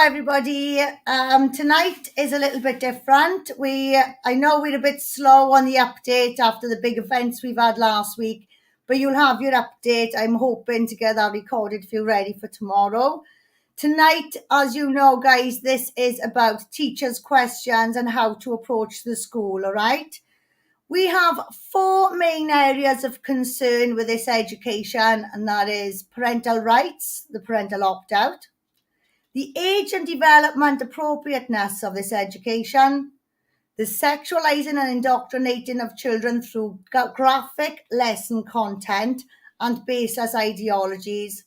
everybody. Tonight is a little bit different. I know we're a bit slow on the update after the big events we've had last week, but you'll have your update. I'm hoping to get that recorded for you ready for tomorrow. Tonight, as you know, guys, this is about teachers' questions and how to approach the school, all right? We have four main areas of concern with this education, and that is parental rights, the parental opt-out, the age and development appropriateness of this education, the sexualizing and indoctrinating of children through graphic lesson content and baseless ideologies,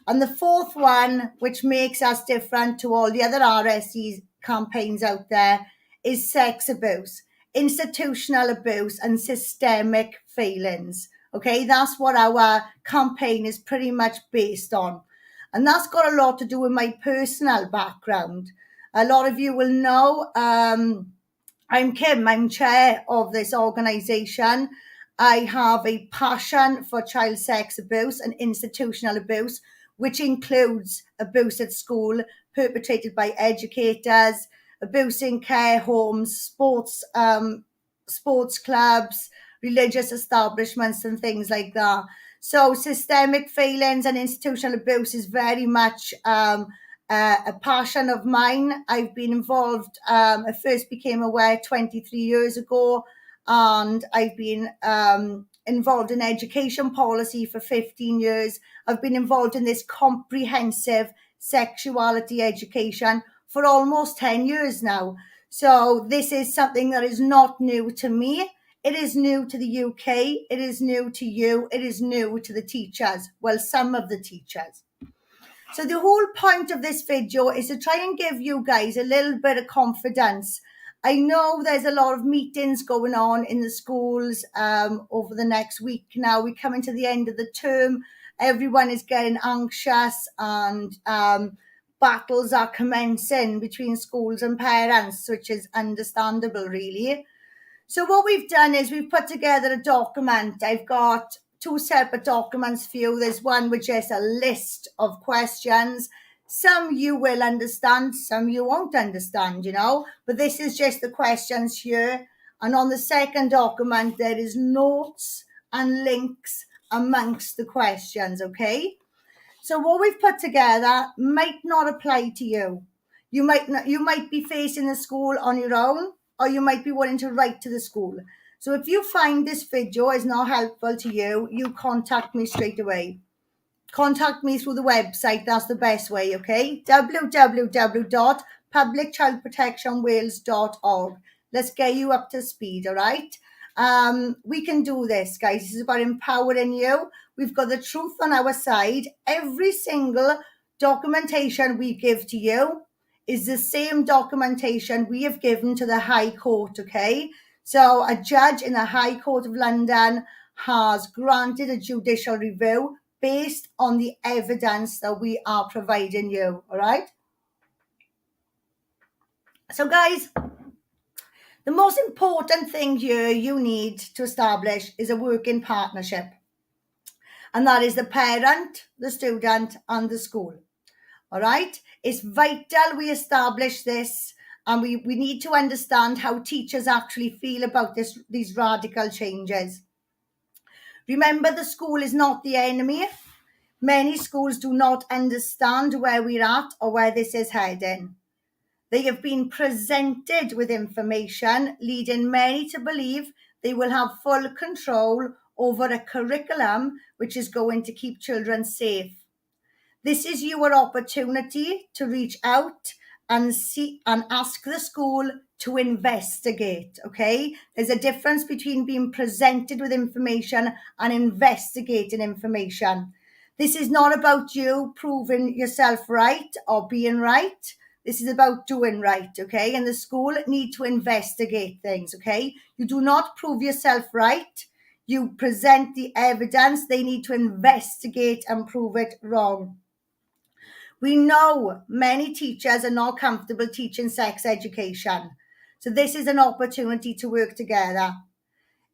and the fourth one, which makes us different to all the other RSE campaigns out there, is sex abuse, institutional abuse, and systemic failings. Okay, that's what our campaign is pretty much based on. And that's got a lot to do with my personal background. A lot of you will know I'm Kim, I'm chair of this organisation. I have a passion for child sex abuse and institutional abuse, which includes abuse at school perpetrated by educators, abuse in care homes, sports clubs, religious establishments, and things like that. So systemic failings and institutional abuse is very much a passion of mine. I've been involved, I first became aware 23 years ago, and I've been involved in education policy for 15 years. I've been involved in this comprehensive sexuality education for almost 10 years now. So this is something that is not new to me. It is new to the UK. It is new to you. It is new to the teachers. Well, some of the teachers. So the whole point of this video is to try and give you guys a little bit of confidence. I know there's a lot of meetings going on in the schools over the next week now. We're coming to the end of the term. Everyone is getting anxious, and battles are commencing between schools and parents, which is understandable, really. So what we've done is we've put together a document. I've got two separate documents for you. There's one which is a list of questions. Some you will understand, some you won't understand, but this is just the questions here. And on the second document, there is notes and links amongst the questions, okay? So what we've put together might not apply to you. You might be facing the school on your own, or you might be wanting to write to the school. So if you find this video is not helpful to you, you contact me straight away. Contact me through the website. That's the best way, okay? www.publicchildprotectionwales.org. Let's get you up to speed, all right? We can do this, guys. This is about empowering you. We've got the truth on our side. Every single documentation we give to you is the same documentation we have given to the High Court, okay? So a judge in the High Court of London has granted a judicial review based on the evidence that we are providing you, all right? So guys, the most important thing here you need to establish is a working partnership. And that is the parent, the student, and the school. All right? It's vital we establish this, and we need to understand how teachers actually feel about these radical changes. Remember, the school is not the enemy. Many schools do not understand where we're at or where this is heading. They have been presented with information leading many to believe they will have full control over a curriculum which is going to keep children safe. This is your opportunity to reach out and see and ask the school to investigate, okay? There's a difference between being presented with information and investigating information. This is not about you proving yourself right or being right. This is about doing right, okay? And the school need to investigate things, okay? You do not prove yourself right. You present the evidence. They need to investigate and prove it wrong. We know many teachers are not comfortable teaching sex education. So this is an opportunity to work together.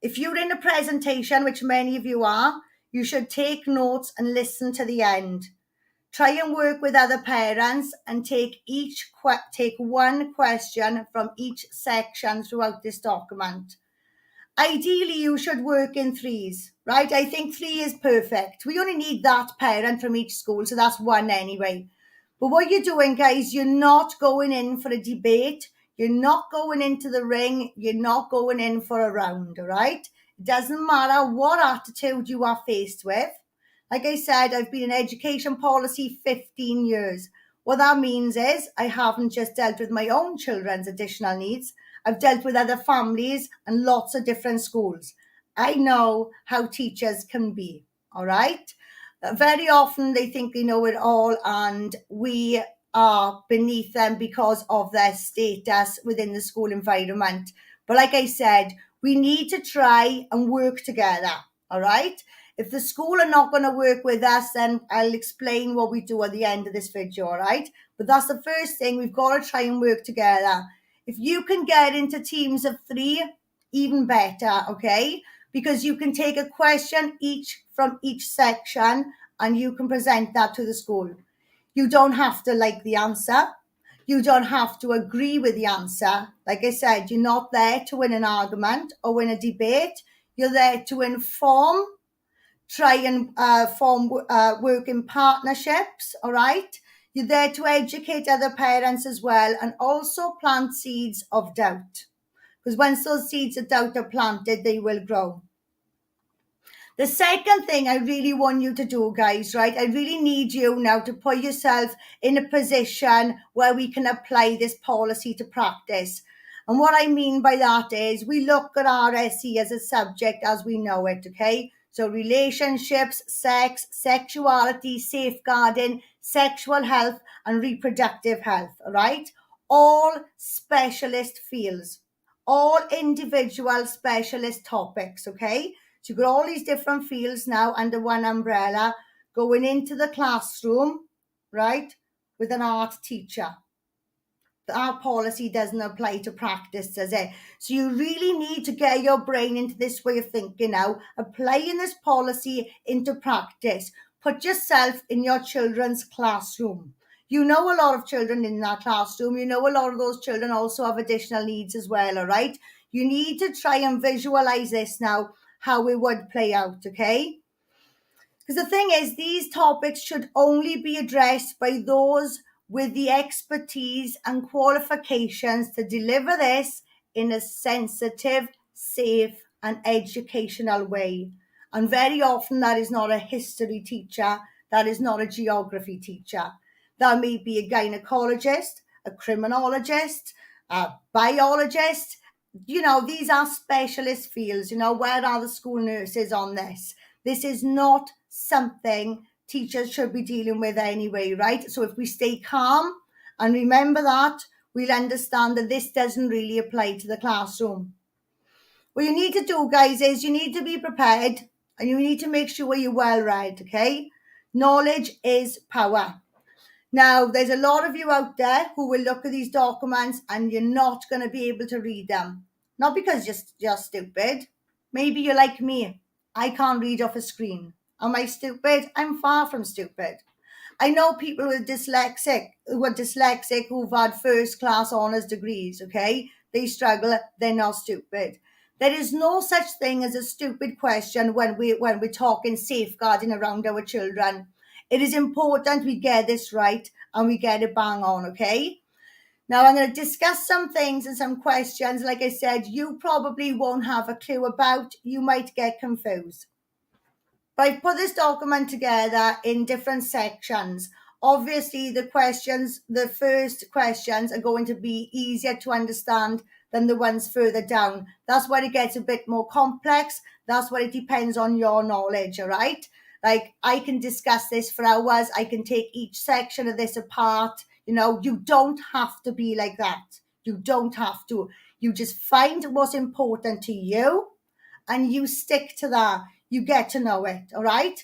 If you're in a presentation, which many of you are, you should take notes and listen to the end. Try and work with other parents and take one question from each section throughout this document. Ideally, you should work in threes, right? I think 3 is perfect. We only need that parent from each school, so that's one anyway. But what you're doing, guys, you're not going in for a debate. You're not going into the ring. You're not going in for a round, all right? It doesn't matter what attitude you are faced with. Like I said, I've been in education policy 15 years. What that means is I haven't just dealt with my own children's additional needs. I've dealt with other families and lots of different schools. I know how teachers can be, all right? Very often they think they know it all and we are beneath them because of their status within the school environment. But like I said, we need to try and work together, all right? If the school are not going to work with us, then I'll explain what we do at the end of this video, all right? But that's the first thing. We've got to try and work together. If you can get into teams of 3, even better, okay? Because you can take a question each from each section and you can present that to the school. You don't have to like the answer. You don't have to agree with the answer. Like I said, you're not there to win an argument or win a debate. You're there to inform, try and work in partnerships, all right? You're there to educate other parents as well and also plant seeds of doubt. Because once those seeds of doubt are planted, they will grow. The second thing I really want you to do, guys, right? I really need you now to put yourself in a position where we can apply this policy to practice. And what I mean by that is we look at RSE as a subject as we know it, okay? So relationships, sex, sexuality, safeguarding, sexual health, and reproductive health, all right? All specialist fields, all individual specialist topics, okay? So you've got all these different fields now under one umbrella going into the classroom, right, with an art teacher. Our policy doesn't apply to practice, does it? So you really need to get your brain into this way of thinking now, applying this policy into practice. Put yourself in your children's classroom. You know a lot of children in that classroom. You know a lot of those children also have additional needs as well, all right? You need to try and visualize this now, how it would play out, okay? Because the thing is, these topics should only be addressed by those with the expertise and qualifications to deliver this in a sensitive, safe, and educational way. And very often that is not a history teacher, that is not a geography teacher. That may be a gynecologist, a criminologist, a biologist. You know, these are specialist fields. You know, where are the school nurses on this? This is not something teachers should be dealing with anyway, right? So if we stay calm and remember that, we'll understand that this doesn't really apply to the classroom. What you need to do, guys, is you need to be prepared and you need to make sure you're well read, okay? Knowledge is power. Now, there's a lot of you out there who will look at these documents and you're not going to be able to read them. Not because you're stupid. Maybe you're like me. I can't read off a screen. Am I stupid? I'm far from stupid. I know people who are dyslexic who've had first class honours degrees, okay? They struggle, they're not stupid. There is no such thing as a stupid question when we're talking safeguarding around our children. It is important we get this right and we get it bang on, okay? Now I'm going to discuss some things and some questions. Like I said, you probably won't have a clue about. You might get confused. But I've put this document together in different sections. Obviously, the first questions are going to be easier to understand than the ones further down. That's where it gets a bit more complex. That's where it depends on your knowledge, all right? Like, I can discuss this for hours. I can take each section of this apart. You know, you don't have to be like that. You don't have to. You just find what's important to you and you stick to that. You get to know it, all right?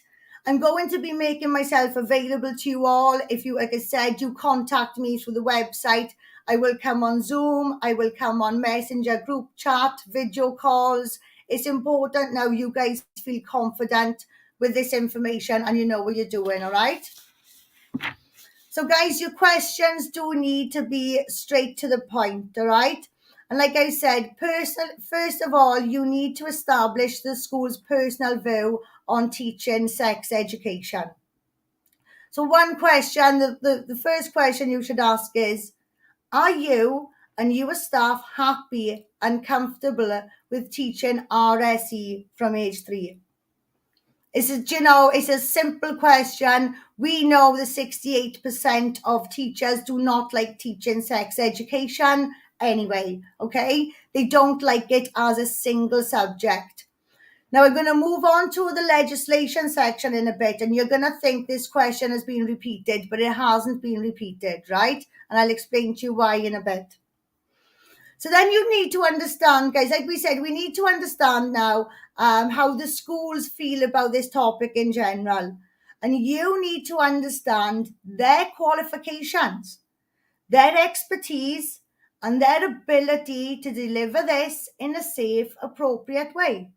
I'm going to be making myself available to you all. If you, like I said, you contact me through the website, I will come on Zoom, I will come on Messenger, group chat, video calls. It's important now you guys feel confident with this information and you know what you're doing, all right? So guys, your questions do need to be straight to the point, all right? And like I said, first of all, you need to establish the school's personal view on teaching sex education. So one question, the first question you should ask is, are you and your staff happy and comfortable with teaching RSE from age 3? It's a simple question. We know that 68% of teachers do not like teaching sex education anyway, okay? They don't like it as a single subject. Now we're going to move on to the legislation section in a bit, and you're going to think this question has been repeated, but it hasn't been repeated, right? And I'll explain to you why in a bit. So then you need to understand, guys, like we said, we need to understand now how the schools feel about this topic in general. And you need to understand their qualifications, their expertise, and their ability to deliver this in a safe, appropriate way.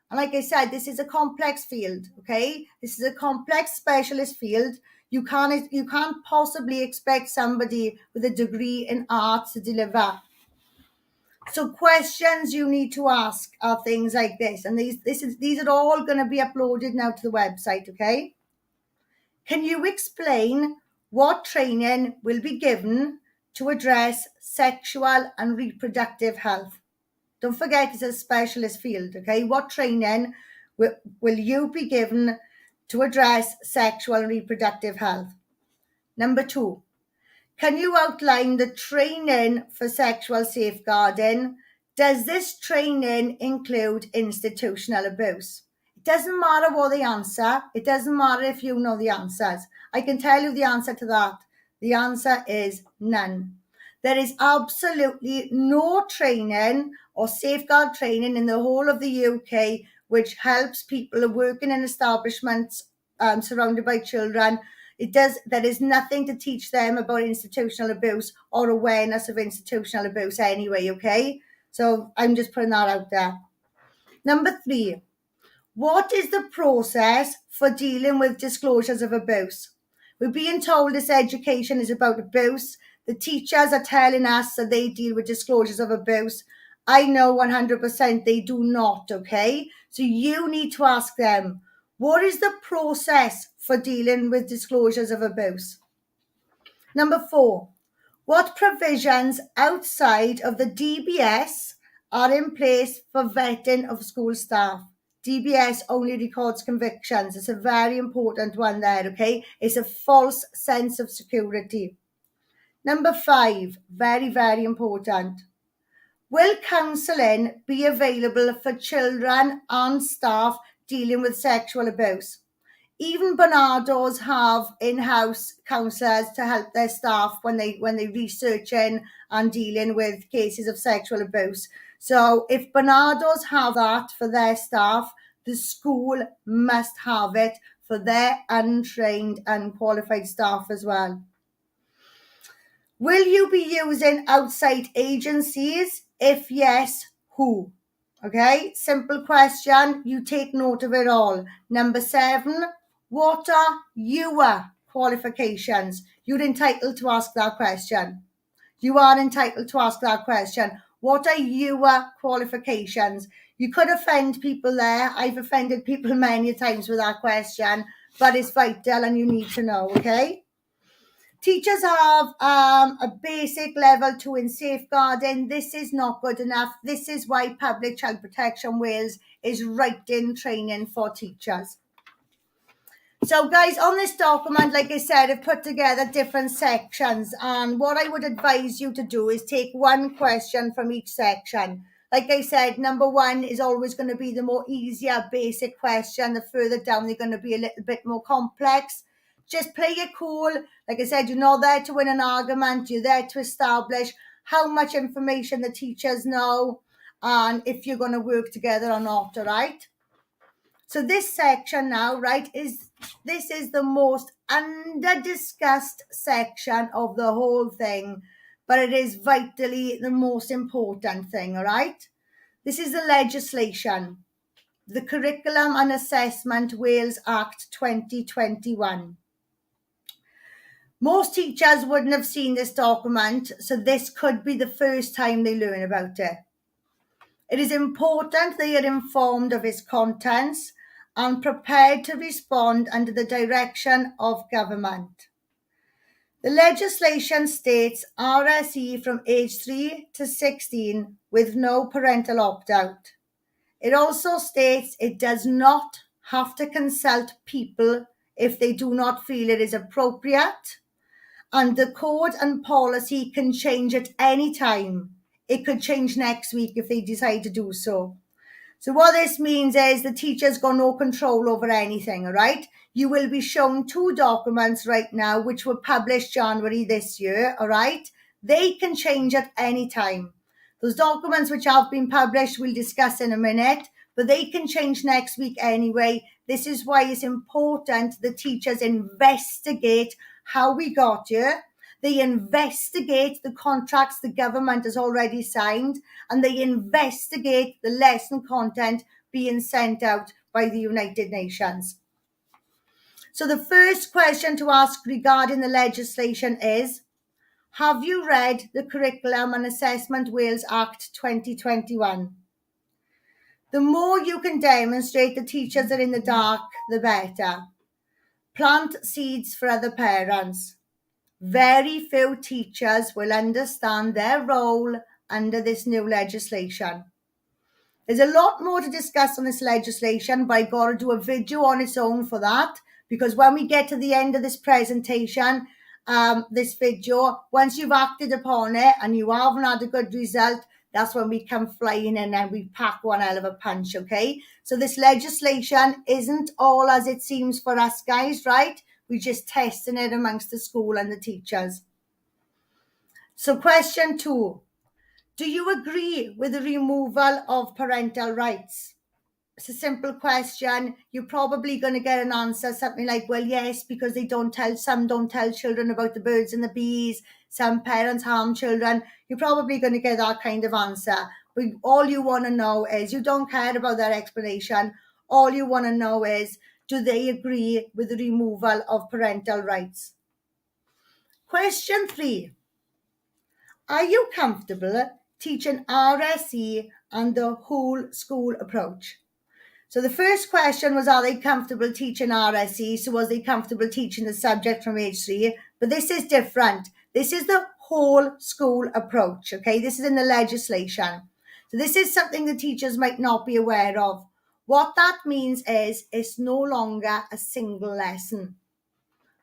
And like I said, this is a complex field, okay? This is a complex specialist field. You can't possibly expect somebody with a degree in arts to deliver. So questions you need to ask are things like this, and these are all going to be uploaded now to the website. Okay? Can you explain what training will be given to address sexual and reproductive health? Don't forget, it's a specialist field. Okay? What training will you be given to address sexual and reproductive health? Number 2. Can you outline the training for sexual safeguarding? Does this training include institutional abuse? It doesn't matter what the answer. It doesn't matter if you know the answers. I can tell you the answer to that. The answer is none. There is absolutely no training or safeguard training in the whole of the UK which helps people working in establishments surrounded by children. There is nothing to teach them about institutional abuse or awareness of institutional abuse anyway, okay? So I'm just putting that out there. Number 3, what is the process for dealing with disclosures of abuse? We're being told this education is about abuse. The teachers are telling us that they deal with disclosures of abuse. I know 100% they do not, okay? So you need to ask them, what is the process for dealing with disclosures of abuse? Number 4, what provisions outside of the DBS are in place for vetting of school staff? DBS only records convictions. It's a very important one there, okay? It's a false sense of security. Number 5, very, very important. Will counselling be available for children and staff dealing with sexual abuse? Even Barnardo's have in-house counsellors to help their staff when they researching and dealing with cases of sexual abuse. So if Barnardo's have that for their staff, the school must have it for their untrained, unqualified staff as well. Will you be using outside agencies? If yes, who? Okay, simple question. You take note of it all. Number 7, what are your qualifications? You're entitled to ask that question. You are entitled to ask that question. What are your qualifications? You could offend people there. I've offended people many times with that question, but it's vital and you need to know, okay? Teachers have a basic level 2 in safeguarding. This is not good enough. This is why Public Child Protection Wales is writing training for teachers. So guys, on this document, like I said, I've put together different sections, and what I would advise you to do is take one question from each section. Like I said, number 1 is always going to be the more easier basic question. The further down, they're going to be a little bit more complex. Just play it cool. Like I said, you're not there to win an argument. You're there to establish how much information the teachers know and if you're going to work together or not, all right? So this section now, right, this is the most under-discussed section of the whole thing, but it is vitally the most important thing, all right? This is the legislation, the Curriculum and Assessment Wales Act 2021. Most teachers wouldn't have seen this document, so this could be the first time they learn about it. It is important they are informed of its contents and prepared to respond under the direction of government. The legislation states RSE from age 3 to 16 with no parental opt-out. It also states it does not have to consult people if they do not feel it is appropriate, and the code and policy can change at any time. It could change next week if they decide to do so. So what this means is the teacher's got no control over anything, all right? You will be shown 2 documents right now, which were published January this year, all right? They can change at any time. Those documents which have been published, we'll discuss in a minute, but they can change next week anyway. This is why it's important the teachers investigate how we got here. They investigate the contracts the government has already signed, and they investigate the lesson content being sent out by the United Nations. So the first question to ask regarding the legislation is, have you read the Curriculum and Assessment Wales Act 2021? The more you can demonstrate the teachers are in the dark, the better. Plant seeds for other parents. Very few teachers will understand their role under this new legislation. There's a lot more to discuss on this legislation, but I've got to do a video on its own for that, because when we get to the end of this presentation, this video, once you've acted upon it and you haven't had a good result, that's when we come flying in and we pack one hell of a punch, okay? So this legislation isn't all as it seems for us guys, right? We're just testing it amongst the school and the teachers. So question 2, do you agree with the removal of parental rights? It's a simple question. You're probably going to get an answer, something like, well, yes, because some don't tell children about the birds and the bees. Some parents harm children. You're probably going to get that kind of answer. But all you want to know is, you don't care about that explanation. All you want to know is, do they agree with the removal of parental rights? Question 3. Are you comfortable teaching RSE and the whole school approach? So the first question was, are they comfortable teaching RSE? So was they comfortable teaching the subject from age 3? But this is different. This is the whole school approach, okay? This is in the legislation. So this is something the teachers might not be aware of. What that means is it's no longer a single lesson.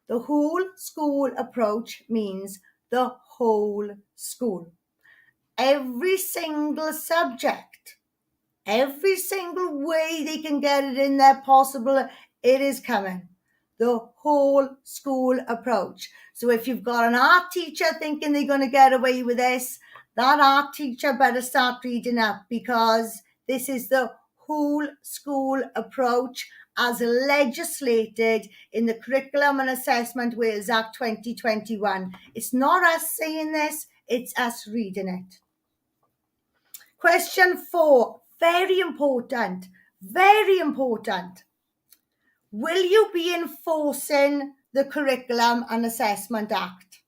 The whole school approach means the whole school. Every single subject, every single way they can get it in there possible, it is coming. The whole school approach. So if you've got an art teacher thinking they're going to get away with this, that art teacher better start reading up, because this is the whole school approach as legislated in the Curriculum and Assessment Wales Act 2021. It's not us saying this, it's us reading it. Question 4, very important, very important. Will you be enforcing the Curriculum and Assessment Act?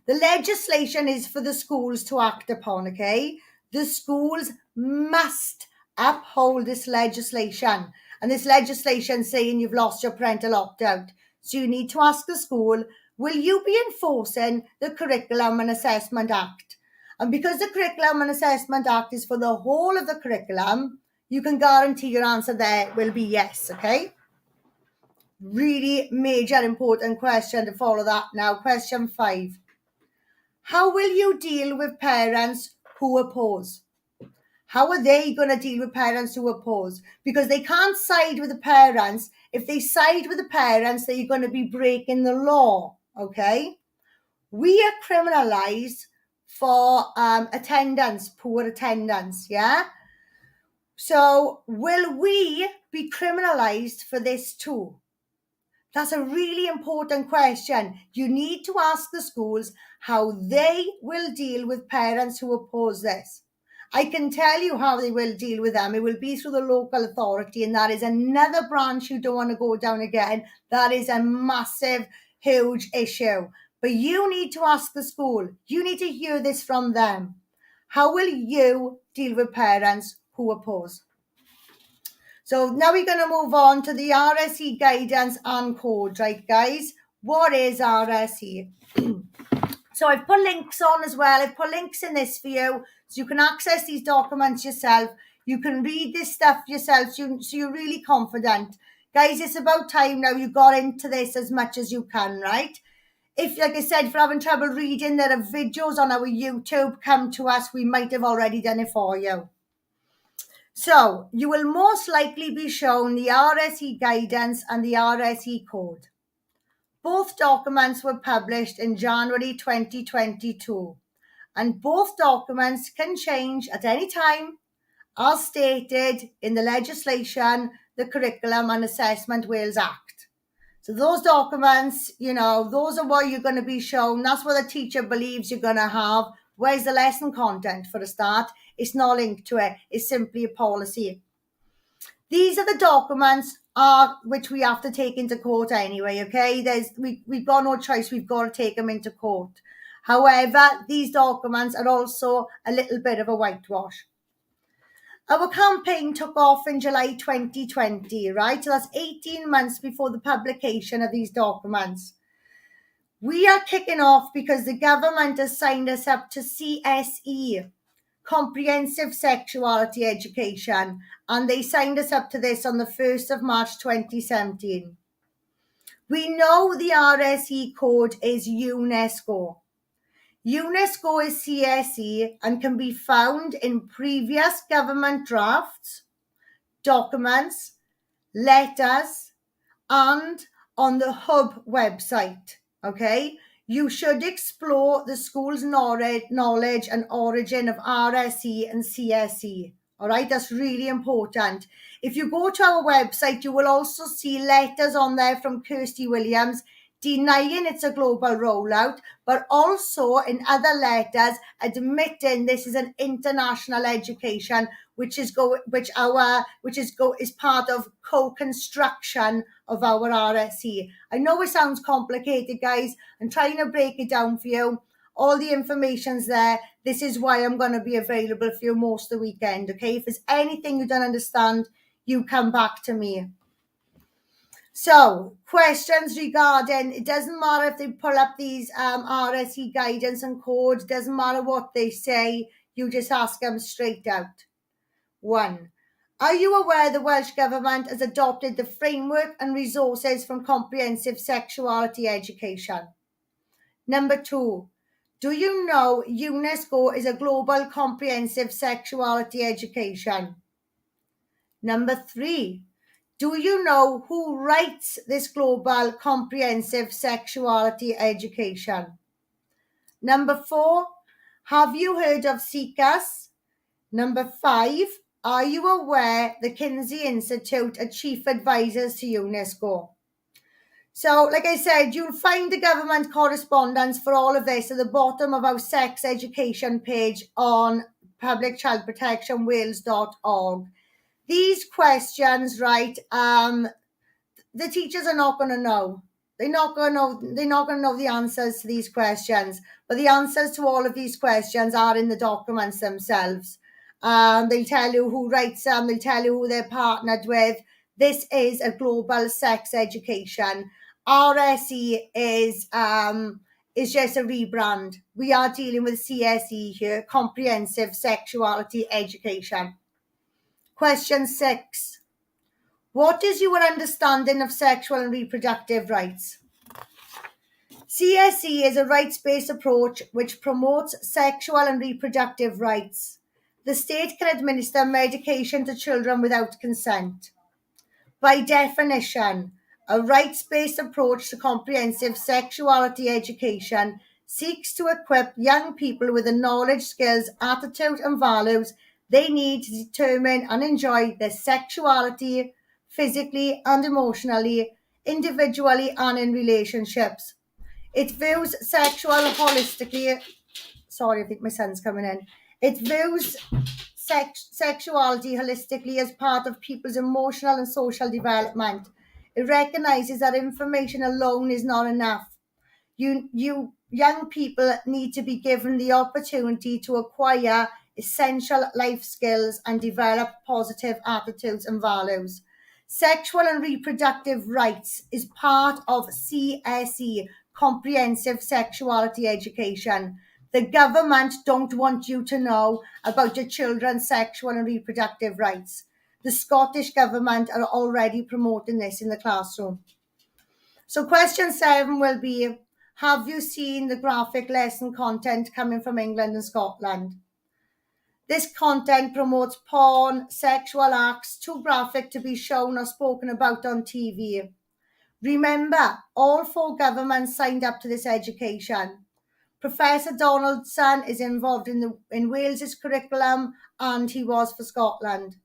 The legislation is for the schools to act upon, okay? The schools must uphold this legislation. And this legislation saying you've lost your parental opt-out. So you need to ask the school, will you be enforcing the Curriculum and Assessment Act? And because the Curriculum and Assessment Act is for the whole of the curriculum, you can guarantee your answer there will be yes, okay? Really major important question to follow that now. Question 5. How will you deal with parents who oppose? How are they going to deal with parents who oppose? Because they can't side with the parents. If they side with the parents, they're going to be breaking the law, okay? We are criminalized for attendance, poor attendance, yeah? So will we be criminalized for this too? That's a really important question. You need to ask the schools how they will deal with parents who oppose this. I can tell you how they will deal with them. It will be through the local authority, and that is another branch you don't want to go down again. That is a massive huge issue. But you need to ask the school. You need to hear this from them. How will you deal with parents who oppose? So now we're going to move on to the RSE guidance and code, right, guys? What is RSE? So I've put links on as well. I've put links in this for you so you can access these documents yourself. You can read this stuff yourself so you're really confident. Guys, it's about time now you got into this as much as you can, right? If, like I said, if you're having trouble reading, there are videos on our YouTube. Come to us. We might have already done it for you. So you will most likely be shown the RSE guidance and the RSE code. Both documents were published in January 2022, and both documents can change at any time, as stated in the legislation, the Curriculum and Assessment Wales Act. So those documents, those are what you're going to be shown. That's what the teacher believes you're going to have. Where's the lesson content for a start? It's not linked to it. It's simply a policy. These are the documents which we have to take into court anyway, okay? We've got no choice. We've got to take them into court. However, these documents are also a little bit of a whitewash. Our campaign took off in July 2020, right? So that's 18 months before the publication of these documents. We are kicking off because the government has signed us up to CSE, Comprehensive Sexuality Education, and they signed us up to this on the 1st of March 2017. We know the RSE code is UNESCO. UNESCO is CSE and can be found in previous government drafts, documents, letters, and on the Hub website, okay? You should explore the school's knowledge and origin of RSE and CSE. All right, that's really important. If you go to our website, you will also see letters on there from Kirsty Williams denying it's a global rollout, but also in other letters admitting this is an international education, which is part of co-construction of our RSE. I know it sounds complicated, guys. I'm trying to break it down for you. All the information's there. This is why I'm going to be available for you most of the weekend, okay? If there's anything you don't understand, you come back to me. So, questions regarding, it doesn't matter if they pull up these RSE guidance and code, it doesn't matter what they say, you just ask them straight out. 1. Are you aware the Welsh Government has adopted the framework and resources from comprehensive sexuality education? Number 2. Do you know UNESCO is a global comprehensive sexuality education? Number 3. Do you know who writes this global comprehensive sexuality education? Number 4. Have you heard of CCAS? Number 5. Are you aware the Kinsey Institute are chief advisors to UNESCO? So, like I said, you'll find the government correspondence for all of this at the bottom of our sex education page on publicchildprotectionwales.org. These questions, right, the teachers are not going to know. They're not going to know the answers to these questions. But the answers to all of these questions are in the documents themselves. They'll tell you who writes them. They'll tell you who they're partnered with. This is a global sex education. RSE is just a rebrand. We are dealing with CSE here, Comprehensive Sexuality Education. Question 6. What is your understanding of sexual and reproductive rights? CSE is a rights-based approach which promotes sexual and reproductive rights. The state can administer medication to children without consent. By definition, a rights-based approach to comprehensive sexuality education seeks to equip young people with the knowledge, skills, attitude, and values they need to determine and enjoy their sexuality, physically and emotionally, individually and in relationships. It views sexual holistically. Sorry, I think my son's coming in. It views sexuality holistically as part of people's emotional and social development. It recognizes that information alone is not enough. You young people need to be given the opportunity to acquire essential life skills and develop positive attitudes and values. Sexual and reproductive rights is part of CSE, Comprehensive Sexuality Education. The government don't want you to know about your children's sexual and reproductive rights. The Scottish government are already promoting this in the classroom. So question 7 will be, have you seen the graphic lesson content coming from England and Scotland? This content promotes porn, sexual acts, too graphic to be shown or spoken about on TV. Remember, all 4 governments signed up to this education. Professor Donaldson is involved in Wales's curriculum, and he was for Scotland.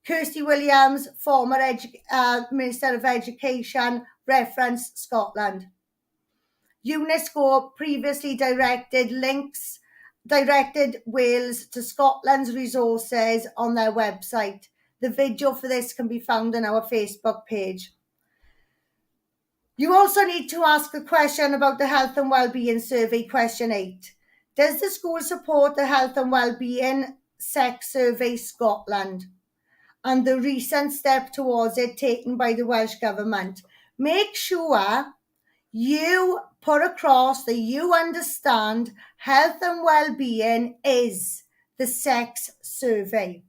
Kirsty Williams, former Minister of Education, referenced Scotland. UNESCO previously directed Wales to Scotland's resources on their website. The video for this can be found on our Facebook page. You also need to ask a question about the Health and Wellbeing Survey, question 8. Does the school support the Health and Wellbeing Sex Survey Scotland and the recent step towards it taken by the Welsh Government? Make sure you put across that you understand health and well-being is the sex survey.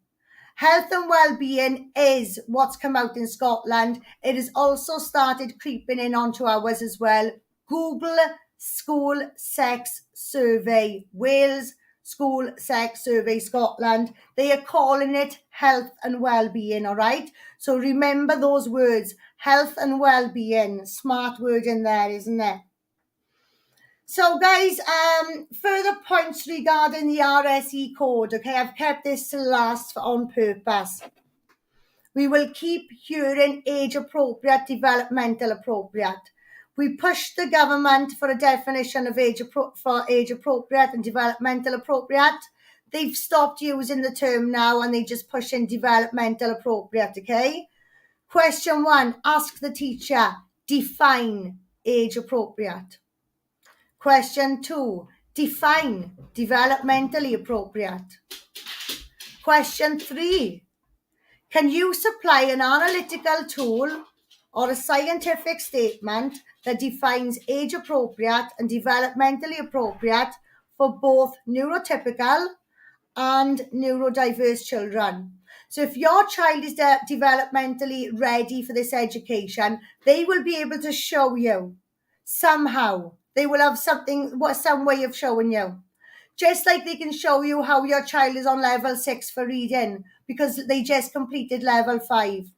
Health and well-being is what's come out in Scotland. It has also started creeping in onto ours as well. Google School Sex Survey Wales, School Sex Survey Scotland. They are calling it health and well-being, all right? So remember those words, health and well-being. Smart word in there, isn't there? So guys, further points regarding the RSE code. Okay, I've kept this to last on purpose. We will keep hearing age appropriate, developmental appropriate. We pushed the government for a definition of age appropriate and developmental appropriate. They've stopped using the term now and they just push in developmental appropriate, okay? Question 1, ask the teacher, define age appropriate. Question 2, define developmentally appropriate. Question 3, can you supply an analytical tool or a scientific statement that defines age appropriate and developmentally appropriate for both neurotypical and neurodiverse children? So if your child is developmentally ready for this education, they will be able to show you somehow. They will have some way of showing you. Just like they can show you how your child is on level 6 for reading because they just completed level 5.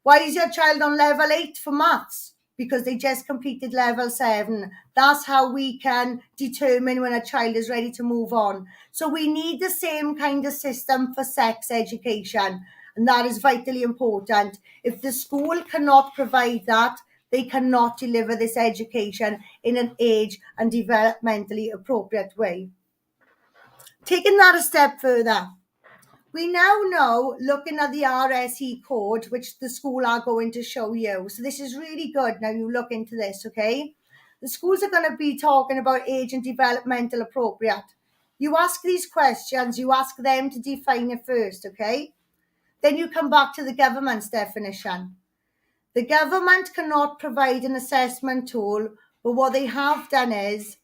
Why is your child on level 8 for maths? Because they just completed level 7. That's how we can determine when a child is ready to move on. So we need the same kind of system for sex education, and that is vitally important. If the school cannot provide that, they cannot deliver this education in an age and developmentally appropriate way. Taking that a step further, we now know, looking at the RSE code, which the school are going to show you. So this is really good. Now you look into this, okay? The schools are going to be talking about age and developmental appropriate. You ask these questions, you ask them to define it first, okay? Then you come back to the government's definition. The government cannot provide an assessment tool, but what they have done is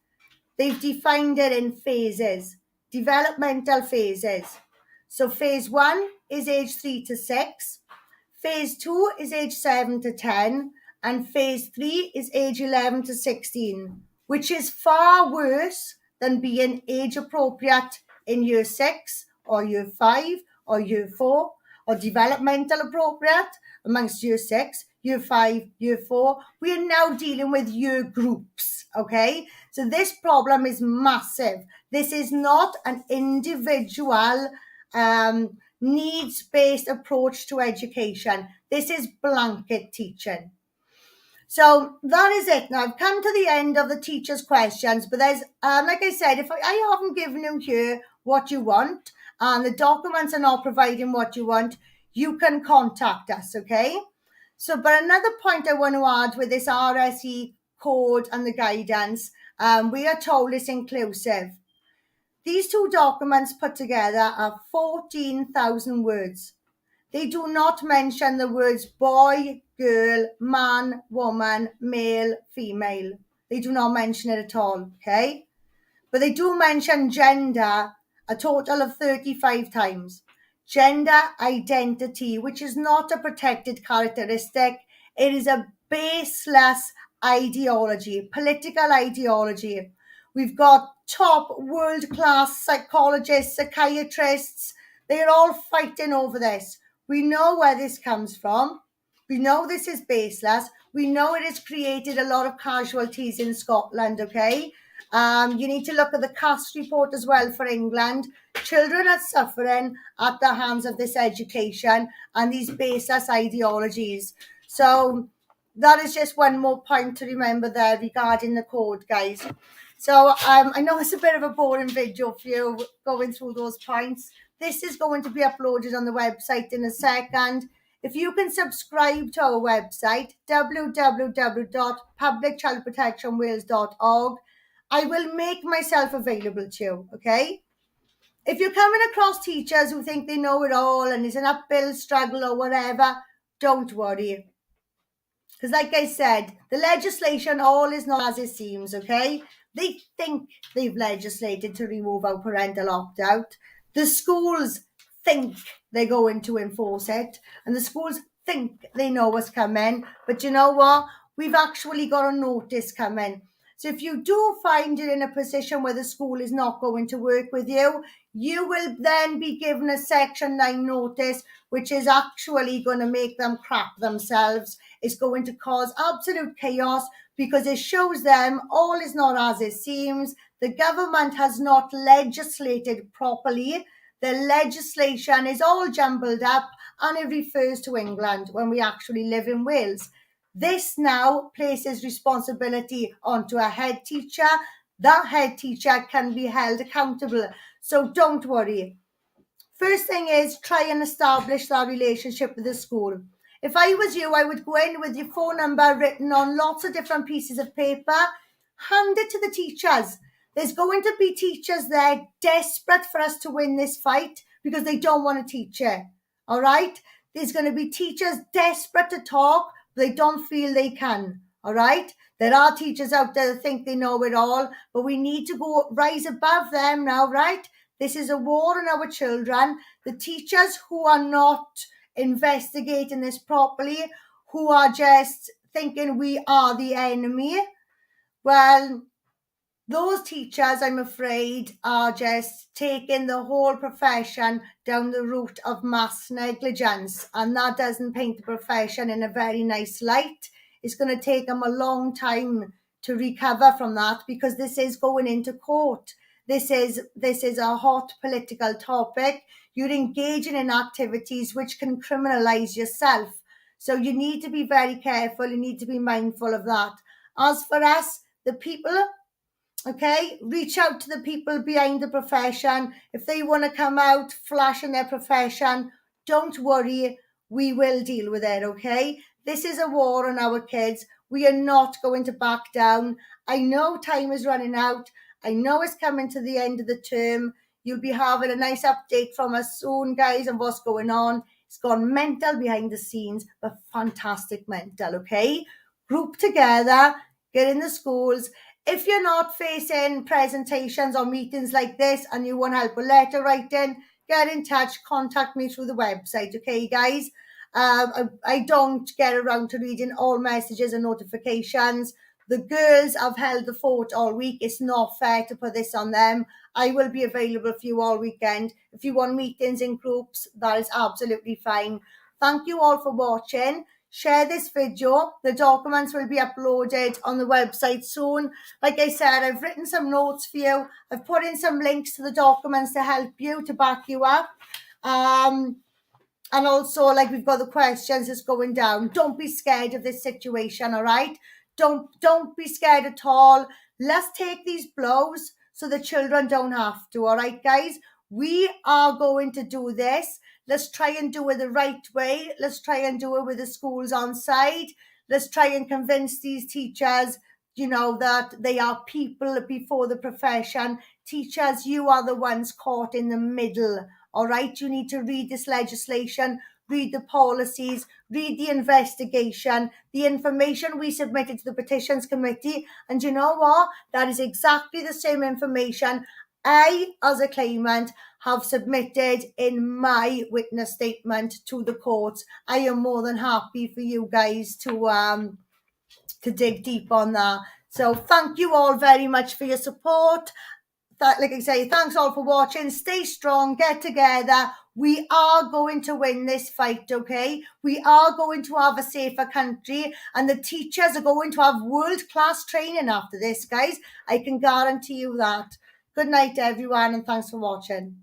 they've defined it in phases, developmental phases. So phase 1 is age 3 to 6, phase 2 is age 7 to 10, and phase 3 is age 11 to 16, which is far worse than being age appropriate in year 6 or year 5 or year 4, or developmental appropriate amongst year 6, year 5, year 4. We are now dealing with year groups, okay? So this problem is massive. This is not an individual needs-based approach to education. This is blanket teaching. So that is it. Now I've come to the end of the teacher's questions, but there's, like I said, if I haven't given you here what you want and the documents are not providing what you want, you can contact us, okay? So, but another point I want to add with this RSE code and the guidance, we are told it's inclusive. These two documents put together are 14,000 words. They do not mention the words boy, girl, man, woman, male, female. They do not mention it at all, okay? But they do mention gender a total of 35 times. Gender identity, which is not a protected characteristic, it is a baseless ideology, political ideology. We've got top world-class psychologists, psychiatrists, they're all fighting over this. We know where this comes from. We know this is baseless. We know it has created a lot of casualties in Scotland, okay? You need to look at the CAST report as well for England. Children are suffering at the hands of this education and these baseless ideologies. So that is just one more point to remember there regarding the code, guys. So I know it's a bit of a boring video for you going through those points. This is going to be uploaded on the website in a second. If you can subscribe to our website, www.publicchildprotectionwales.org, I will make myself available to you, okay? If you're coming across teachers who think they know it all and it's an uphill struggle or whatever, don't worry. Because like I said, the legislation all is not as it seems, okay? They think they've legislated to remove our parental opt-out. The schools think they're going to enforce it. And the schools think they know what's coming. But you know what? We've actually got a notice coming. So if you do find it in a position where the school is not going to work with you, you will then be given a Section 9 notice, which is actually going to make them crap themselves. It's going to cause absolute chaos because it shows them all is not as it seems. The government has not legislated properly. The legislation is all jumbled up and it refers to England when we actually live in Wales. This now places responsibility onto a head teacher. That head teacher can be held accountable. So don't worry. First thing is try and establish that relationship with the school. If I was you, I would go in with your phone number written on lots of different pieces of paper, hand it to the teachers. There's going to be teachers there desperate for us to win this fight because they don't want to teach it. All right? There's going to be teachers desperate to talk, but they don't feel they can. All right? There are teachers out there that think they know it all, but we need to go rise above them now, right? This is a war on our children. The teachers who are not investigating this properly, who are just thinking we are the enemy, well, those teachers, I'm afraid, are just taking the whole profession down the route of mass negligence. And that doesn't paint the profession in a very nice light. It's going to take them a long time to recover from that because this is going into court. This is a hot political topic. You're engaging in activities which can criminalize yourself. So you need to be very careful. You need to be mindful of that. As for us, the people, okay, reach out to the people behind the profession. If they want to come out flashing their profession, don't worry, we will deal with it, okay? This is a war on our kids. We are not going to back down. I know time is running out. I know it's coming to the end of the term. You'll be having a nice update from us soon, guys, on what's going on. It's gone mental behind the scenes, but fantastic mental, okay? Group together, get in the schools. If you're not facing presentations or meetings like this and you want help with letter writing, get in touch, contact me through the website, okay, guys? I don't get around to reading all messages and notifications. The girls have held the fort all week. It's not fair to put this on them. I will be available for you all weekend. If you want meetings in groups, that is absolutely fine. Thank you all for watching. Share this video. The documents will be uploaded on the website soon. Like I said, I've written some notes for you. I've put in some links to the documents to help you, to back you up. And also, like, we've got the questions that's going down. Don't be scared of this situation, all right? Don't be scared at all. Let's take these blows so the children don't have to, all right, guys? We are going to do this. Let's try and do it the right way. Let's try and do it with the schools on side. Let's try and convince these teachers, that they are people before the profession. Teachers, you are the ones caught in the middle. All right, you need to read this legislation, read the policies, read the investigation, the information we submitted to the petitions committee. And you know what? That is exactly the same information I, as a claimant, have submitted in my witness statement to the courts. I am more than happy for you guys to dig deep on that. So thank you all very much for your support. Like I say, thanks all for watching. Stay strong, get together. We are going to win this fight, okay? We are going to have a safer country, and the teachers are going to have world-class training after this, guys. I can guarantee you that. Good night, everyone, and thanks for watching.